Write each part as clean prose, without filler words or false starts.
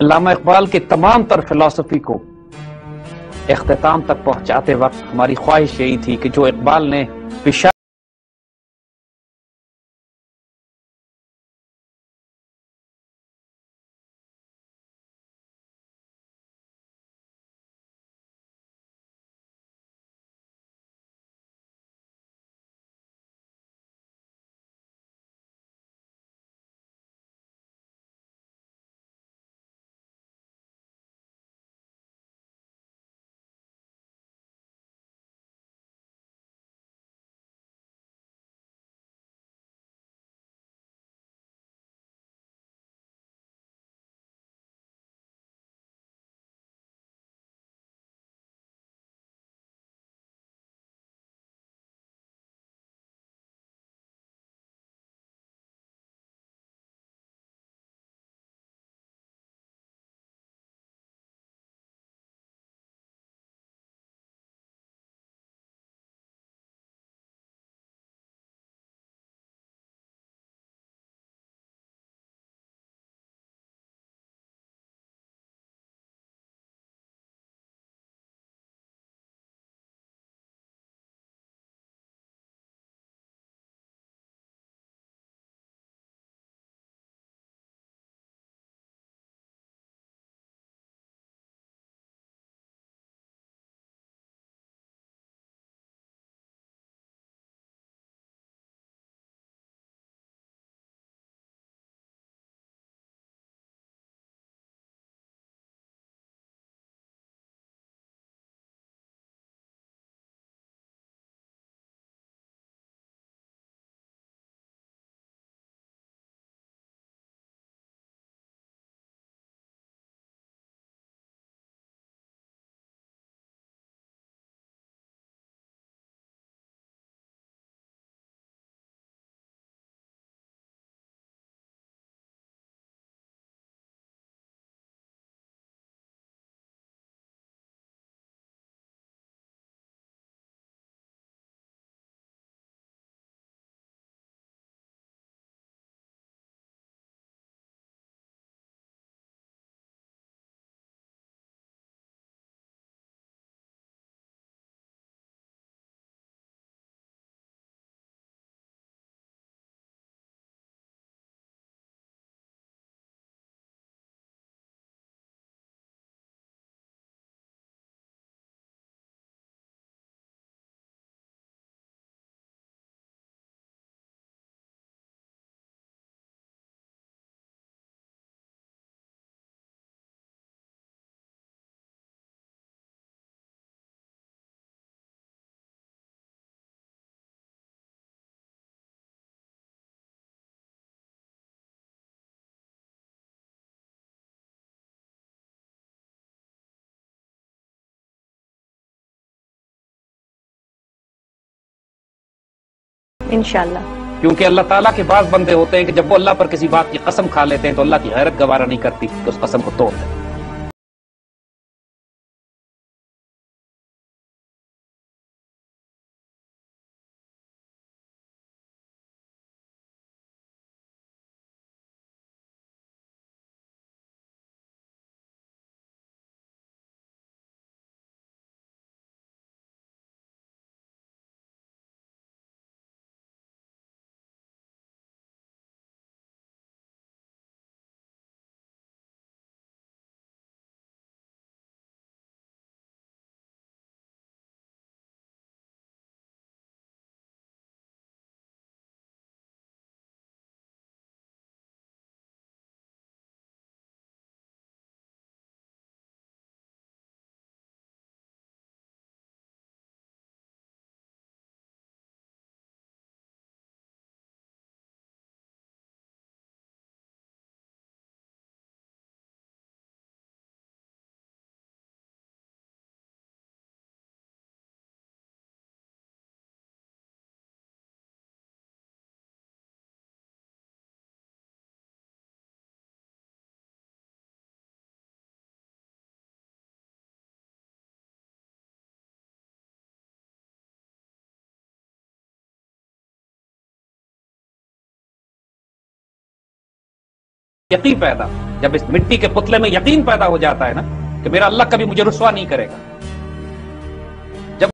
अल्लामा इकबाल की तमाम तर फिलॉसफी को इख्तिताम तक पहुंचाते वक्त हमारी ख्वाहिश यही थी कि जो इकबाल ने पिशा इंशाल्लाह। क्योंकि अल्लाह ताला के बाज बंदे होते हैं कि जब वो अल्लाह पर किसी बात की कसम खा लेते हैं तो अल्लाह की गैरत गवारा नहीं करती कि उस कसम को तोड़ दें। यकीन पैदा जब इस मिट्टी के पुतले में यकीन पैदा हो जाता है ना कि मेरा अल्लाह कभी मुझे रुस्वा नहीं करेगा, जब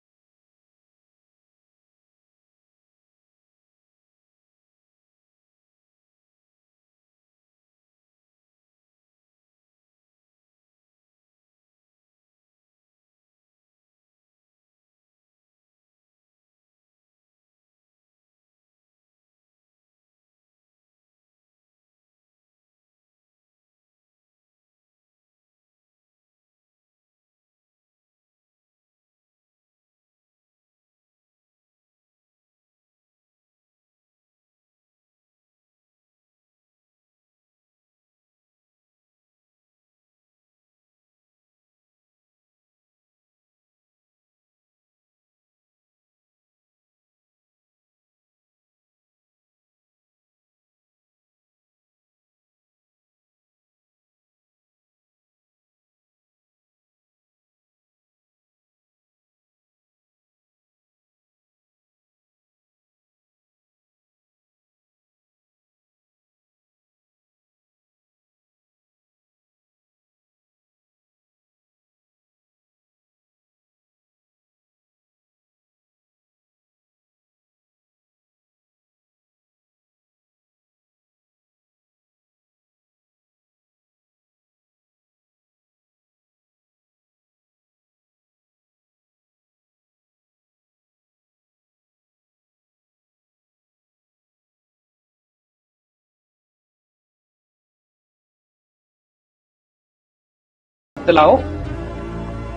दिलाओ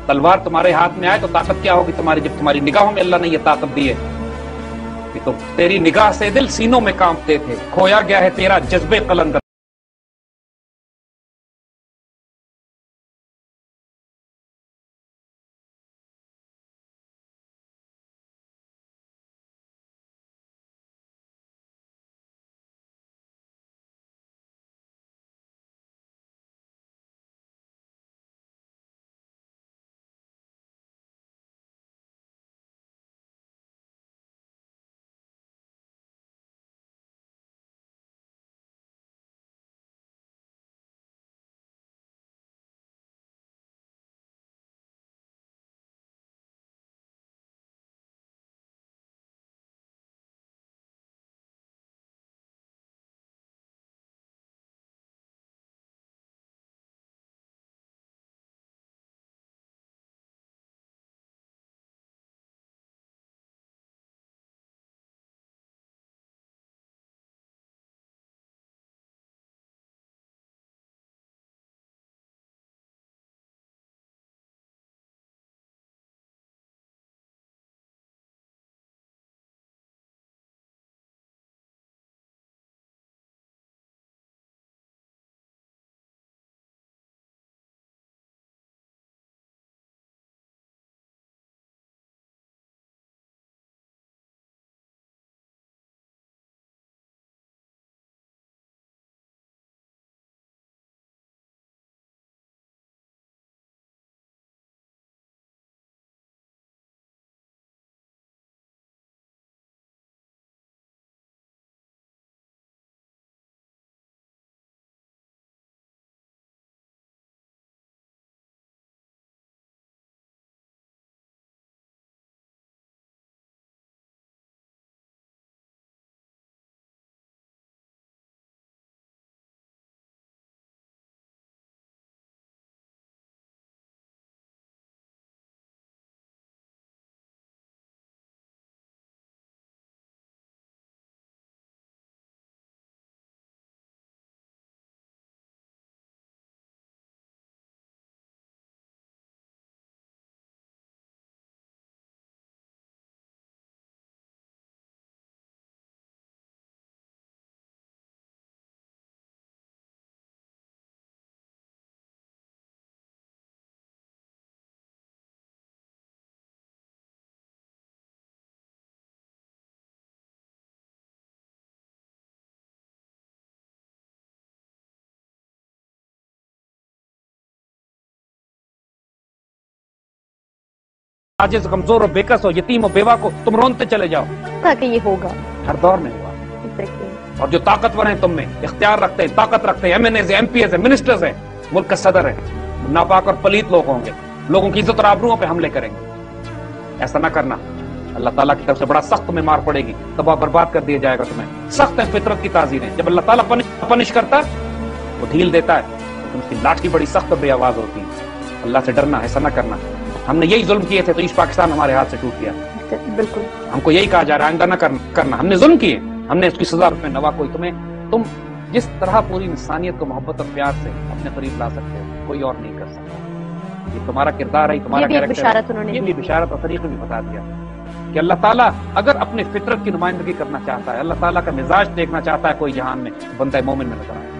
तलवार तुम्हारे हाथ में आए तो ताकत क्या होगी तुम्हारी, जब तुम्हारी निगाहों में अल्लाह ने यह ताकत दी है कि तो तेरी निगाह से दिल सीनों में कांपते थे, खोया गया है तेरा जज्बे कलंदर। आजिज कमजोर और बेकस हो, यतीम और बेवा को तुम रोनते चले जाओ, ताकि ये होगा हर दौर में हुआ। Exactly. और जो ताकतवर हैं तुम में, इख्तियार रखते हैं, ताकत रखते हैं, एमएनएज है, एमपीएस है, मिनिस्टर्स हैं, मुल्क का सदर है, नापाक और पलीत लोग होंगे, लोगों की इज्जत और आबरूओं पे हमले करेंगे। ऐसा ना करना, अल्लाह ताला की तरफ से बड़ा सख्त में मार पड़ेगी, तबाह बर्बाद कर दिया जाएगा तुम्हें। सख्त है फितरत की ताज़ीरें। जब अल्लाह ताला पनिश करता है वो ढील देता है, लेकिन उसकी लाठी बड़ी सख्त और बेआवाज होती है। अल्लाह से डरना, ऐसा ना करना। हमने यही जुल्म किए थे तो ईस्ट पाकिस्तान हमारे हाथ से टूट गया। बिल्कुल, हमको यही कहा जा रहा है आइंदा ना करना। हमने जुल्म किए, हमने उसकी सजा में नवा कोई तुम जिस तरह पूरी इंसानियत को मोहब्बत और प्यार से अपने करीब ला सकते हो, कोई और नहीं कर सकता। ये तुम्हारा किरदार है, तुम्हारा कैरेक्टर है। ये भी बिशारत और तरीक़ा भी बता दिया कि अल्लाह ताला अगर अपने फितरत की नुमाइंदगी करना चाहता है, अल्लाह ताला का मिजाज देखना चाहता है कोई जहान में, बंदा मोमिन में नजर आए।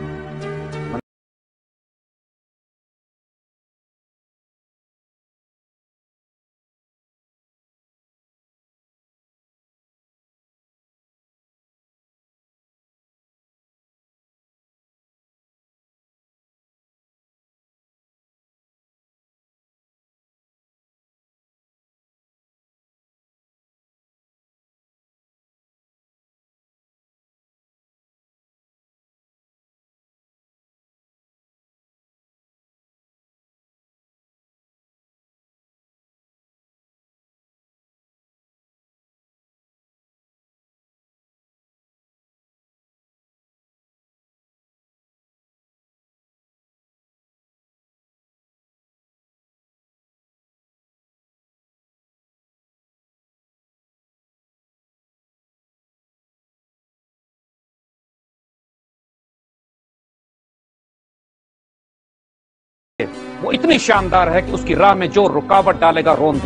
वो इतनी शानदार है कि उसकी राह में जो रुकावट डालेगा रोन